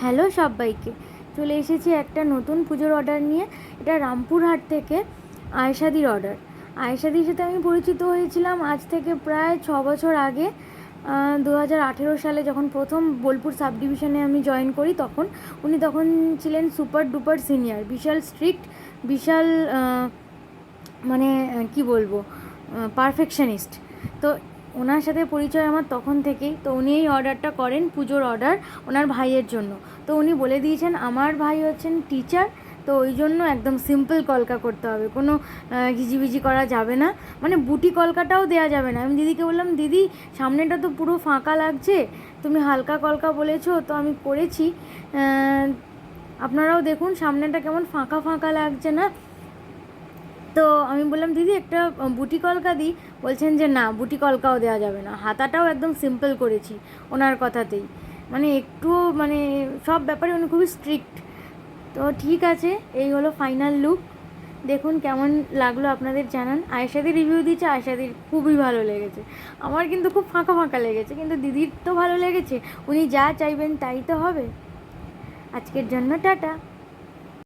Hello সবাইকে, চলে এসেছি একটা নতুন পুজোর অর্ডার নিয়ে। এটা রামপুরহাট থেকে আয়েশাদির অর্ডার। আয়েশাদির সাথে আমি পরিচিত হয়েছিলাম আজ থেকে প্রায় 6 বছর আগে। 2018 সালে যখন প্রথম বোলপুর সাব ডিভিশনে আমি জয়েন করি, উনি তখন ছিলেন সুপার ডুপার সিনিয়র, বিশাল স্ট্রিক্ট, বিশাল মানে কি বলবো, পারফেকশনিস্ট। তো ওনার সাথে পরিচয় আমার তখন থেকেই। তো উনি এই অর্ডারটা করেন, পুজোর অর্ডার ওনার ভাইয়ের জন্য। তো উনি বলে দিয়েছেন আমার ভাই হচ্ছেন টিচার, তো ওই জন্য একদম সিম্পল কলকা করতে হবে, কোনো ঘিজিবিজি করা যাবে না, মানে বুটি কলকাটাও দেওয়া যাবে না। আমি দিদিকে বললাম, দিদি সামনেটা তো পুরো ফাঁকা লাগছে, তুমি হালকা কলকা বলেছো, তো আমি করেছি, আপনারাও দেখুন সামনেটা কেমন ফাঁকা ফাঁকা লাগছে না। তো আমি বললাম, দিদি একটা বুটি কলকা দিই। বলছেন যে না, বুটি কলকাও দেওয়া যাবে না, হাতাটাও একদম সিম্পল করেছি ওনার কথাতেই। মানে একটু মানে সব ব্যাপারে উনি খুবই স্ট্রিক্ট। তো ঠিক আছে, এই হলো ফাইনাল লুক। দেখুন কেমন লাগলো আপনাদের জানান। আয়েশাদি রিভিউ দিচ্ছে, আয়েশাদির খুবই ভালো লেগেছে। আমার কিন্তু খুব ফাঁকা ফাঁকা লেগেছে, কিন্তু দিদির তো ভালো লেগেছে। উনি যা চাইবেন তাই তো হবে। আজকের জন্য টাটা।